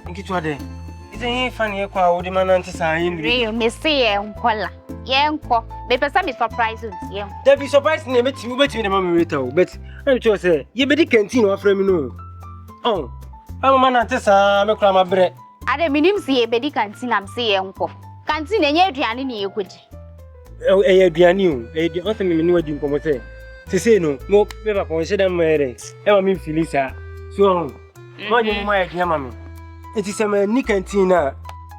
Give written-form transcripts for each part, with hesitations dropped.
NKETEWAD3. Is it funny? I call the man and sign. Real, me see Uncle. Yanko, me person me surprise you. There be surprised name it you bet me the mammy retail, but I'm sure say you be the canteen of me no. Oh, I'm a man and I'm a cram bread. I don't mean see a bedi canteen, I'm saying Uncle. Canteen and yet Gianni you could. Oh, a Gianni, a author me knew what you come say. To say no, more paper consider them married. I mean, Felisa. So, what you my dear mammy? It is a man cantina.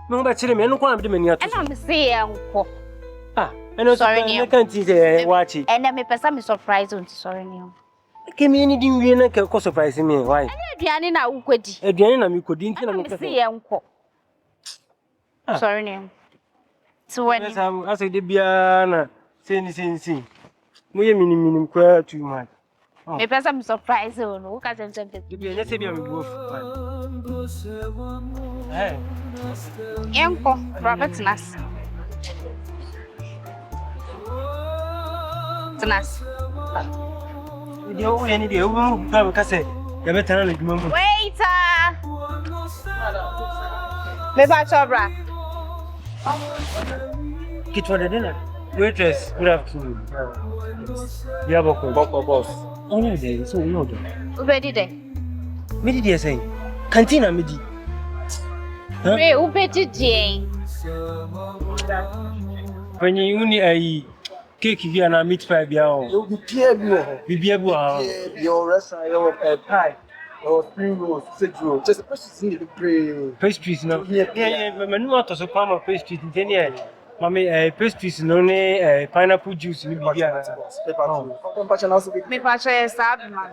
No, but tell me, I don't want to be near. And I'm saying Uncle. Ah, and I'm sorry, I can't see watch it. And then me person me surprise on sorry new. Give me anything we can cause surprise me. Why? Gianni now could. Again, I'm couldn't see Uncle. Sorry new. So when I say the Biana, say, we mean quite too much. Me person me surprise on who can send it. Let's say we both. Hey, Uncle, Robert Nas. Nas. the only any day, who come Cassette, the veteran of Mumbo. Waiter! Me ba chobra. Get for the dinner. Waitress, good afternoon. Yeah, boss. Only day, so no. Ubedi de. Midi dear say, Cantina Midi. Re ubedi de. When you only a cake here and a meat pie, you'll be able your restaurant, your pie, or spring rolls, 6 rolls. Just a person need to pray. pastries. No, yeah, but no matter so palm of pastries in 10 years. Mammy, pastries, no, pineapple juice, maybe. Me pa choy sab man.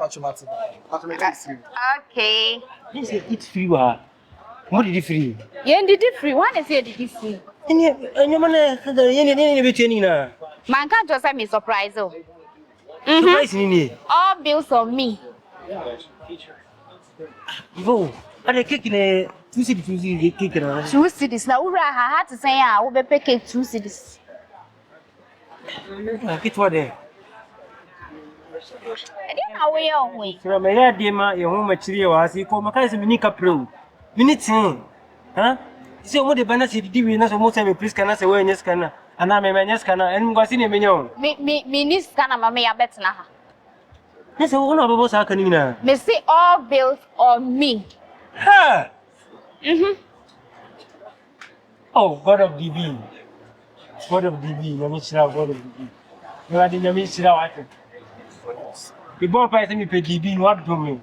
Okay. He said it's free. What did you free? Yen did it free. One is here did it free. And your man, any between now. Man can't just say me surprise oh. Surprising me. All bills on me. Go. Are they kicking a 2 cities kicking around? 2 cities. Now ura ha had to say I will be pay 2 cities. NKETEWAD3. I didn't know where on way. From my head, dear, your home material, as you call my cousin Minica Pro. Minutes, huh? So, what the banners did we not almost have a priest can say, well, yes, can and I'm a man, yes, can and was in a minion. Me niece can a mamma bet na. That's all of us are coming now. Me see all bills on me. Ha! Oh, God of DB. God of DB, let me see how God of DB. You are the name see how I can. The bomb price me pay DB, what to me?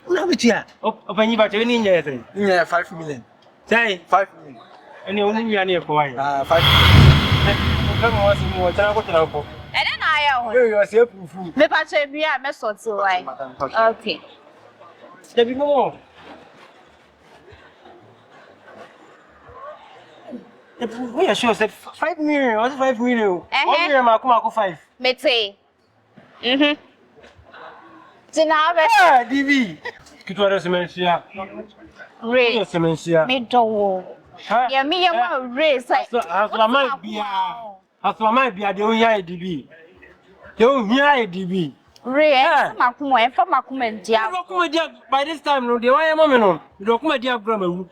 No, but yeah, open you back to any year. Yeah, 5 million. Say 5 million. And you only are near for 5 million. Come on, see more. Tell what to go. And then I You are self proof. me pa choy bi a me sort so why. Okay. There be more. We are sure said 5 million. What's 5 million? 1 million, Marco 5. Me say. Tina be. Ah, DB. NKETEWAD3 semencia. Re. Semencia. Me do. Yeah, me ya ma race like. So, as my might be the only DB. The only DB. Re. Makuma, e fa makuma ndia. By this time, no, the way I'm on, you don't come at grammar.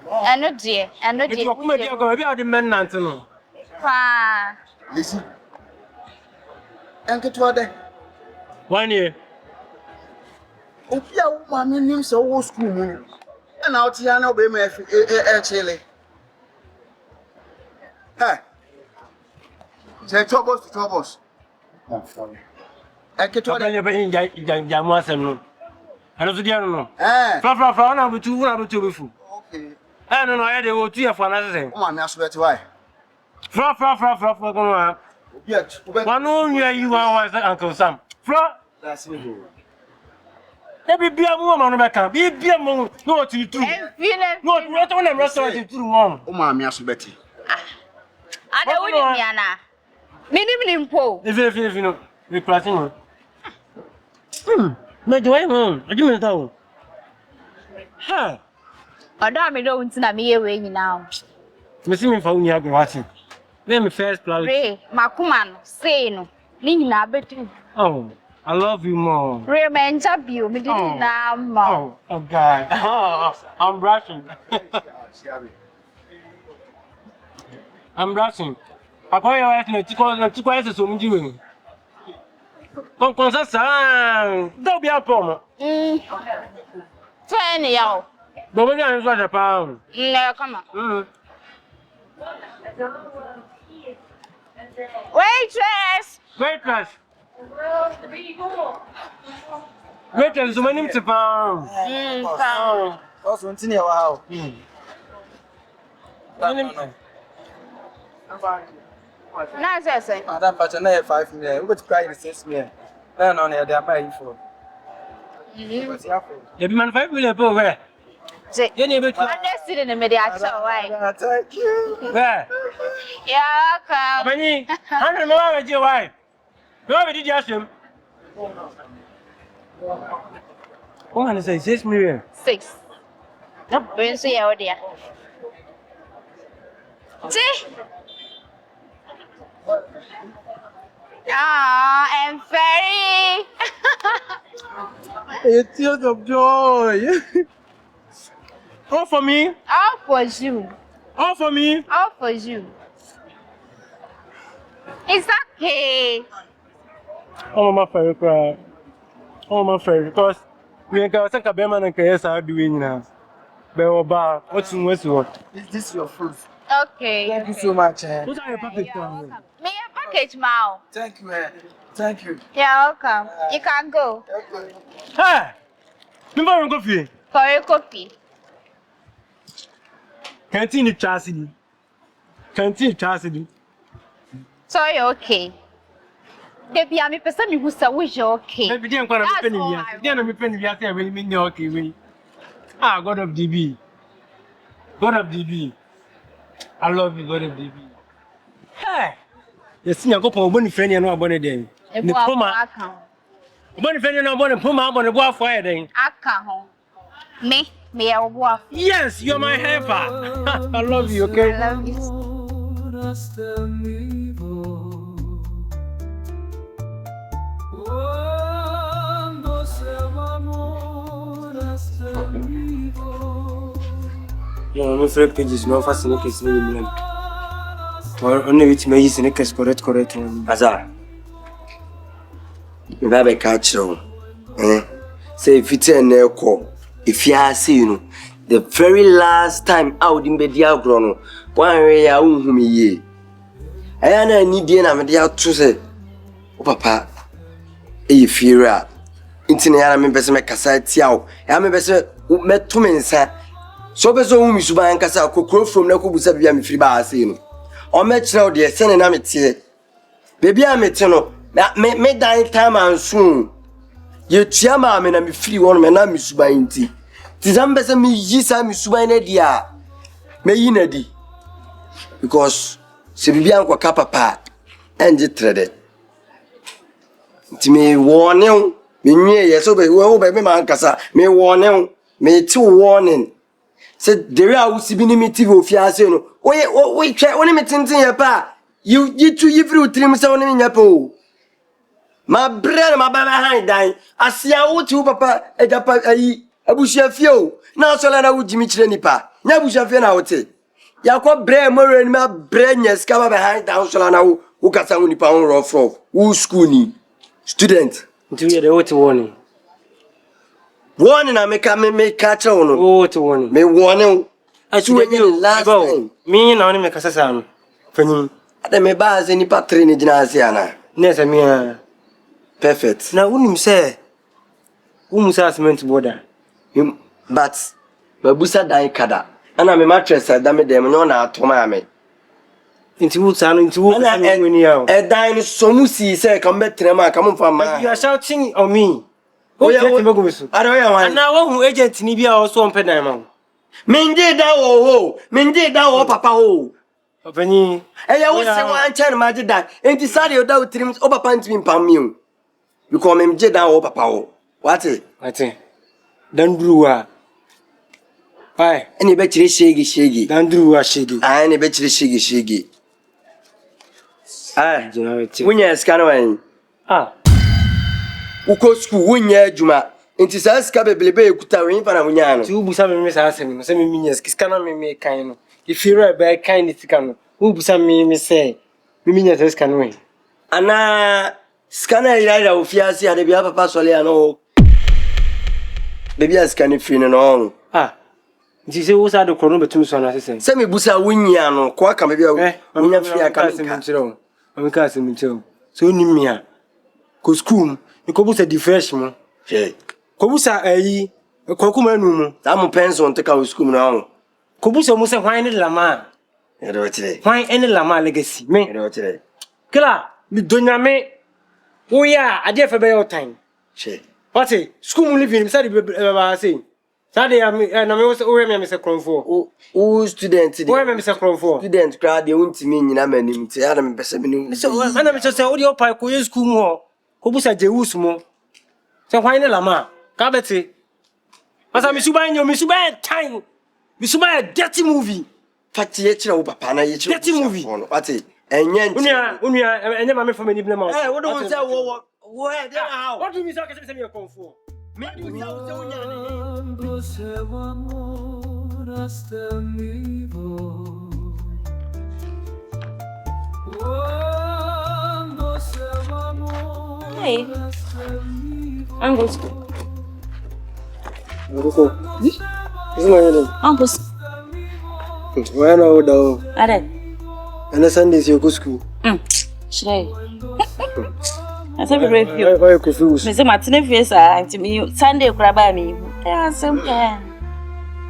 Ano die. It's your comedy. I'm going to be the men. Nanto. Pa. Listen. NKETEWAD3. 1 year. Opia woman name so old school moon. And out here now be me chile. Hey. Say troubles. NKETEWAD3. Jamuasem. I don't know. Fra, na butu bifu. Okay. No, I dey go to you for another thing. Come on, me asubeti why? Fra, come on. Yes. One you are Uncle Sam. Fra. That's it. There be a woman back. Be a moment. No, to you too. No, not on a restaurant to one. Oh, my, me asubeti. I don't want to na. Minimum po. If you know, we platinum. Me do I want? I give me that. Ha. Odo me do ntina me ye we nyina. Me see me fa uni agbe watching. Let me first plan. Re, makuma no, say no. Ni nyina betu. Oh. I love you more. Remember you, me didn't know. Oh, God. I'm rushing. I'm rushing. I call your wife to call so many doing. Don't be a poem. 20 yo. But we're going to pound. No, come on. Waitress. Waitress, so many to pound. Also, continue how. Nice, I say. Madam, but I have 5 million. We're going to 6 million. No, no, they're buying for. You man 5 million per where? You need to Understood in the media, why? Thank you. where? Yeah, come. Penny, 100 more with your wife. Where did you ask him? Oh, man, say 6 million. 6. We'll see how dear. See? Ah, and very. It's tears of joy. All for me. All for you. All for me. All for you. It's okay. Oh, my favorite cry. Oh, my favorite. Because we ain't got a beman and KS are doing now. Beoba, what's in Westwood? Is this your fruit? Okay. Thank you so much. What are your pockets? Me a package, Mao. Thank you, man. Thank you. You're welcome. You can go. Okay. Hey! Remember coffee? For your copy. Canteen Chastity. Canteen Chastity. So you're okay. Baby, I'm a person who said, wish you're okay. Maybe they ain't gonna be penny here. They don't be penny here. They will mean you're okay. Ah, God of DB. God of DB. I love you, God of DB. Hey! You see, I go for a bonny friend and no bonny day. The Puma. Bonny friend and no bonny Puma, I'm on the boy fire then. I can't home. Me, I will. Yes, you're my helper. I love you, okay? I love you. No, I'm afraid pages no fascinating case no blame. Or only with me is in case correct one. Azar. Me ba be catch you. Say if it's an echo, if you see you the very last time out in bed ya grono, one way ya unhumi ye. I need na me dia to say, "O papa, e fira. Inti na me bese me kasa tiawo. Ya me bese me to me nsa. So be so umi suban kasa Akoko from na ko busa bia me firi ba ase no. O me kire de se ne na me tie. Baby a me tie no, me dan time anso. Ye tia ma me na me firi won me na me suban nti. Ti zambe se me yi sa me suban na dia. Me yi na di. Because se bibi an kwa ka papa enje trede. Nti me warning, me nwie ye so be wo be me man kasa, me warning, me ti warning. Say there are usibini miti go fiase no. We try woni metintin ye pa. You tu yifri utrim se woni nya pa o. Ma brand ma ba behind dan. Asia wo ti papa Agyapa ayi abusia fie o. Na so la na wo jimi kire nipa. Nya abusia fie na wo te. Yakọ bre mo re ni ma bre nya ska ba behind dan so la na wo kasa wo nipa on rough rough. Wo school ni student. Nti we dey what warning. Warning na me catch on. Oh, to warning. Me warning. I swear you last time. Me na only me kasa sam. Fanyi. Ade me ba ze ni patre ni gina ase ana. Nessa me Perfect. na unim say umusa cement border. But babusa dan kada. Ana me mattress da me dem no na atoma me. Inti wuta no inti wo Ana e dan ni somu si say come betre ma come from ma. You are shouting on me. Oh yeah, Ada we wan. Na wo agent ni bia o so on pedan ma. Mende da wo papa ho. Opani. E ya wo se wan chen ma je dan. Enti sare o da o trim o papa ntimi pam mi o. Because me je da wo papa ho. What? Dan druwa. Pai. Eni be chire shege. Dan druwa shege. Ah, eni be chire shege. Ah, Generality. Wunya scan wan. Ah. Uko school wunya adwuma. Nti sa sika bebelebe ekuta wen fa na wunya no. Ti ubusa me sa asem no, se me nya sika na me kan no. Ifira be kan ni sika no. Ubusa me say me nya sika no wen. Ana scanner ira ofiase ade bia papa sole ano. Baby scanner free no. Ah. Nti se wo sa de krono betum so na sese. Se me busa wunya no, ko aka me bia wunya free aka me ka nchiro. Ameka asem nchiro. So onimia. Ko school, ko busa di fresh mo. Hey. Ko busa ayi, ko kuma nu mu. Ta mo pension te ka school no. Ko busa mo se hwan ne lama. E do tire. Hwan ene lama legacy. Me. E do tire. Kila, mi donyame. Wo ya, ade fa be your time. Che. What school living, say the say. Sade na me wo we me se kronfo. O student dey. Wo me se kronfo. Student crowd dey untimi nyina manim te ya na me pese me no. So ana me say wo dey opa ko ye school mu ho. Ko busa jewus mu. Se hwan ne lama. Ka beti. Asa mi suba time. Mi suba dirty movie. Fati ye kira wo papa na ye kira. Dirty movie. Wati enye nti. Unia enye ma me for me ni blame. Eh, what do you say wo he dey how? What do you mean say me kronfo? Me do say wo nya Hey, I'm good. Akoko. Is my name? Uncle. Why now down? Ade. And Sundays you go school. Should I? I said we review. Why you confused? Me say Martin face auntie me Sunday kura ba me. Eh simple.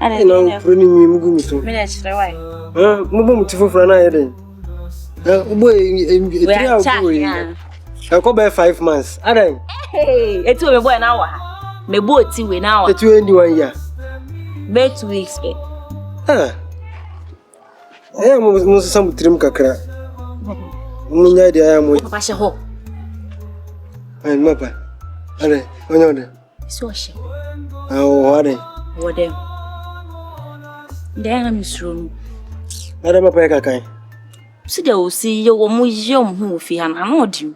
Ade. No, pruning me mugu mi so. Me dey chire why? Mo bo mutifo fra na ye den. Boy, 3 hours boy. I come by 5 months. Adan. Hey, etu me boy na wa. Me bo ti we na wa. Etu endi 1 year. Be 2 weeks be. Mo sam trim kakra. Mo nya dia ya mo. Papa she ho. Ai mapa. Adan, onyo de. So she. Oh, adan. Wo dem. Dey na misro. Adan mapa ya kakan. Si de o si ye wo mo ye o hu fi ha na no di.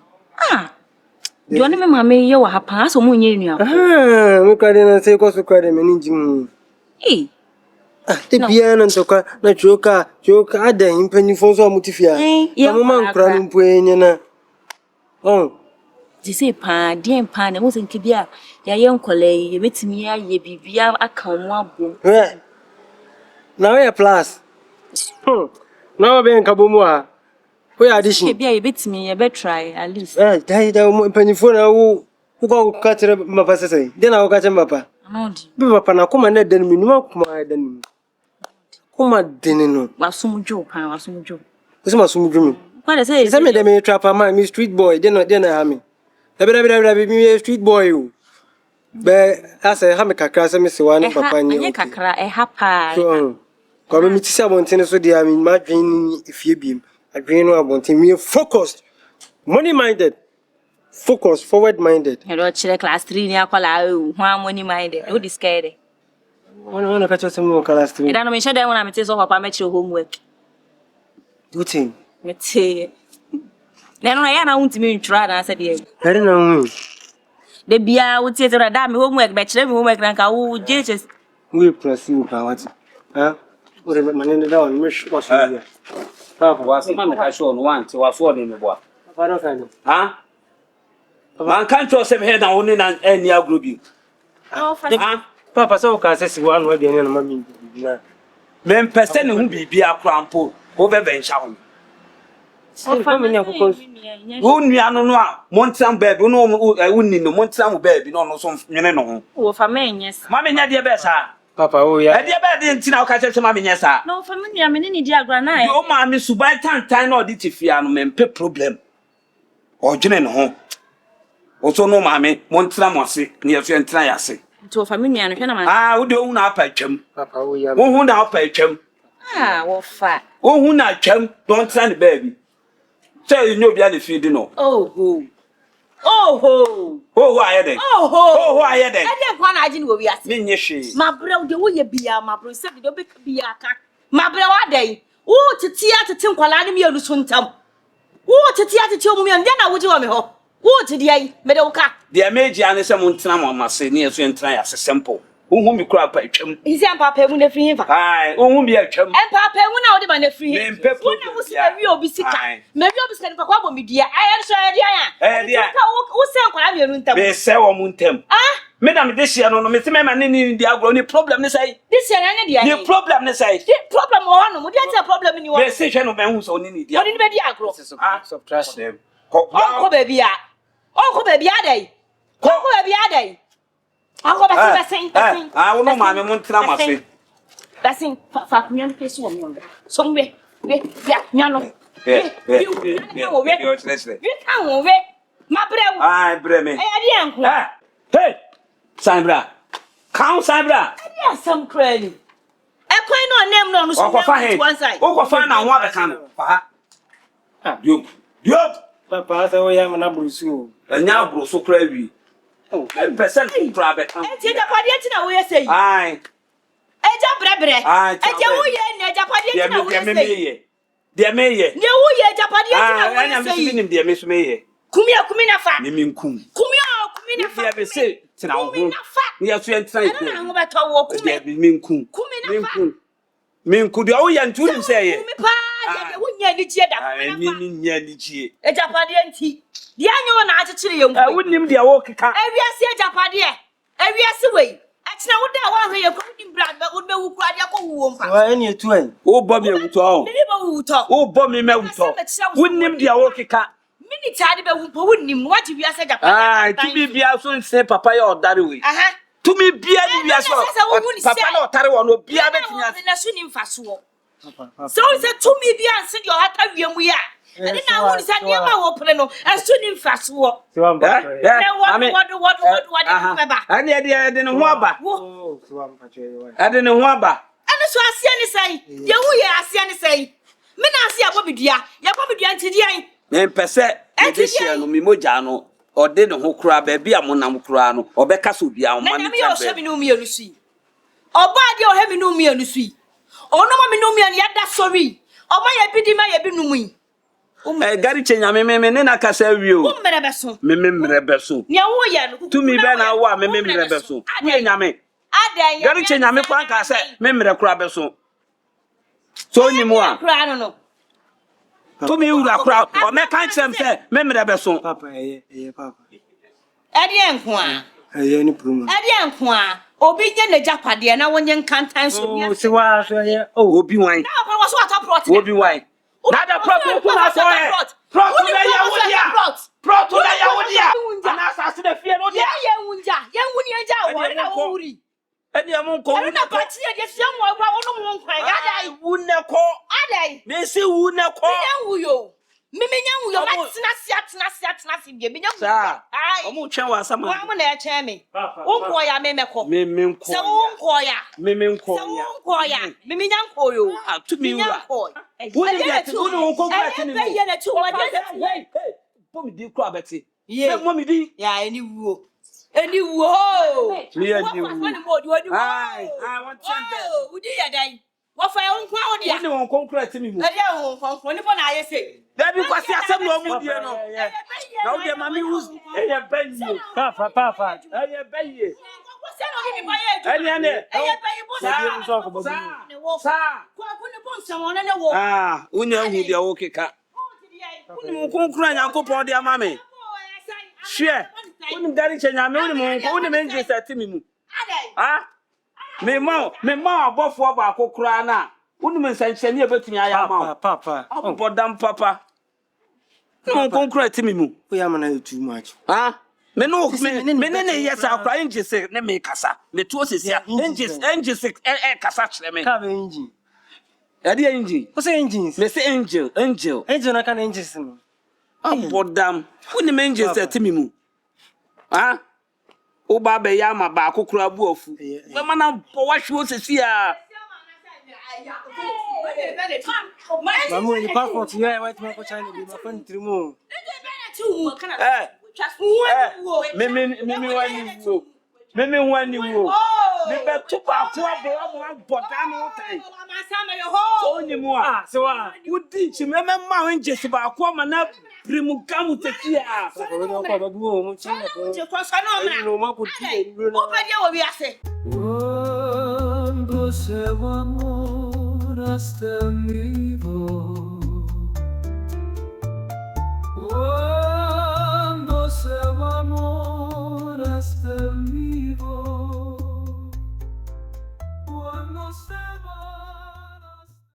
You me mama ye wa hapa so mo nye nua. Me kwade na say ko so kwade me ninjim. Te bia na ntoka na choka adan impanifo so amutifia. Mo man kura no mpoenye na. Di say pa dien pa na mo se nke bia ya ye nkole ye betimi ya ye bibia aka mo abom. Na we plus. Na we be nkabo mu ha. We addition. Bia ye betimi ye be try at least. Dai mo impanifo na wo ko ka tere mapa sese. De na wo ka tere mapa. Anodi. Bi papa na kuma na dan mi numa kuma dan mi. Kuma den no. Wasumjo pa wasumjo. Ose masumjo mi. Kwa de say me dem trapper man, me street boy, de na ha me. Me street boy o. Be asa ha me kakra se me se wa ne papa nyi. Anye kakra ha pa. So, ko me ti se abonten so dia me ma dwen efie biem. Adwen no abonten me focused. Money minded. Focus, forward minded. You don't chile class 3 ni akwala o. Ho money minded. No scared. Wanna catch us some class 3. E da no me shade when I me so papa me chire homework. Good thing. Me te. Na no ya na untimi ntwa na ase de. Very no. De bia wutie te da me homework be chire me homework na ka wo jejes. We plus you pa what? Ore manene da on me was here. Was man ka show no want wa so de me boa. Papa no kind. Man can't trust him head and only na any agrubi. Papa so ka se si wan wa de na mami na. Men person who be akrampo go be bencha ho. Who nua no a montram baby no wunni no montram baby no so nwene no ho. Wo fa me nyesa. Ma me nya de be sa. Papa o ya. E de be de ntina o ka che ma me nya sa. No fa me nya me ni di agora na e. O ma me subai tantan na odi tifia no men pe problem. O dwene no ho. O so no ma me montram ase na ye so ntina ya se. To fa me nua no hwe na ma. Wo de hu na apa twam. Papa o ya. Wo hu na apa twam. Wo fa. Wo hu na twam don try the baby. Say you know bia the feed no. Oh aye den. Aye den. E dey kwa na agi ni wo wi ase. Me nye hwe. Mabrew de wo ye bia mabrew se de be bia aka. Mabrew adai. Wo tete nkwala ne me anu so ntam. Wo tete o mu me nde na wo ji wo me ho. What did I? Medoka. The major and some Montana must say near to enter as a simple. Whom you crap by chum. Is your papa when a free him? Aye, whom be a chum. And papa when out of the free him. When I was a real busy. Maybe I was sent for Papa, dear. I am sorry, dear. Who said, they sell on Muntem. Ah, Madam, this year, no, Mr. Mamma, the only problem is I. This year, any the problem is I. Problem on, would you have a problem in your station of men who's on in India? What in the agro? Subtract them. Oh, baby, oh, baby, a day. Oh, baby, a day. I will know my Montana say. That's in Fabian Piss woman. Somewhere, Yano. You come away. My brother, I breme. Hey, Sandra, Count Sandra. Yes, some credit. I quite no name no one side. Oh, find out what I can. You, Papa, so we have a number soon. And now, bro, so crazy. Oh, 10% private. I take a party we say. Aye. I Dear Mayor, Japadia, I'm saying, dear Miss Mayor. Kumina fa. Mimin kum. Kumina fa. If you say, now, we are trying to walk. Min kum. Min could you all and to say, I mean, a Japadeɛ Nti. The annual attitude, I wouldn't name their walk. Every year, Japadeɛ. Every year, way. Actually, what that one here, putting blood, but would be who cried your Any twin. Oh, Bobby, oh, Bobby, Melton. Wouldn't name their walkie cat. Many tidy, but wouldn't him. What if you say Japan? Ah, to me, be also in say Papa or Daddy. To me, be a Papa or Tarawan or be a so it's a to me, be answered your heart, we are. And then I want to say, near my open and soon in fast walk. So I'm what? And yet, I didn't want back. I didn't want back. And so I see any say, you are see any say. Men I see a Bobby dear, your Bobby dear today. Men per se, and this year, no Mimojano, or didn't who cry, baby, a monamcrano, or Becca Subia, and me or seven no me on the sea. Or bad your heavy no me on the sea. Or no me and yet that's sorry. Or my epidemic may have been no me. Gary Chenya, me casa you. Memebeso. To me, Ben, I want memebeso. Yame. Gary Chenya, me quanka say, member crabeso. So any more. To me, you are crowd, or make kind say, memebeso. Papa, Papa. Adian Kwa. Any problem. Adian Kwa. Obedient the Japadeɛ na wonye nkantan so bia. Se wa so ye. Oh, obi wan. Na apa was what prot. Obi wan. Na da prot ko na so e. Prot na ya wodia. Prot na ya wodia. Ana asase na fie no dia. Ye wunja. Ye wuni anja wo na wuri. Eni amon ko. Na party e de fiam wo kwa wono mo nkwan. Ya dai. Wunne ko. Adai. Me se wunne ko. Me wuyo. Me wuyo ma tena si bia. Me nya. Sa. Omo twen wa sama. Wa mo na e chen me. Wo ko ya me meko. Me nko. Se wo ko ya. Me nko. Se wo ko ya. Me nya nko yo. Ah, to me wa. Woni ya tu. Woni ko kwa tini. E ye na tu wa hey. Bo mi di kro abeti. Me mo mi di. Ya eni wuo. Eni wuo. Me eni wuo. Ai, want to udi ya dai. Wo fa yo nkwa wo dia. Ni won konkret mi mu. E dia won konkro ni bo na aye se. Da bi kwasi asem no mu die no. Na wo dia mami who's e ye banyi. Papa. E ye banyi. Você não vive para ele. Ele é ah, unya hu dia wo keka. Unu konkura nyankopon dia mame. Hwe. Unu gari chenya me unu mo unu me nje sati mi mu. Ah? Me ma abofo ba akokura na. Unu me nsanchene e betumi aya ma. Papa. Abodam papa. Unu konkura ti mi mu. We am na too much. Ah? Me no me yes akra engine se ne me kasa. Me to se sia. Engine se kasa kire me. Ka be engine. E dey engine. What's engines? Me say angel. Engine na kan engines no. Abodam. Woni me engine se ti mi mu. Ah? O ba be ya ma ba akokura bu afu. We ma na bo wa hwe se sia. Mamu ni passport ya white man ko China bi ma fan trimo. Me wani wo. Meme wani wo. Me be to ba ko abo boda no tai. So ni mo a. So ah. Wudi chi meme ma ho nje si ba ko ma na primu kamu tetia. Ko ba bu mo chi na ko. Je ko so no mra. No ma ko ti no. O pa dia wo bi ase. Cuando se va amor hasta mi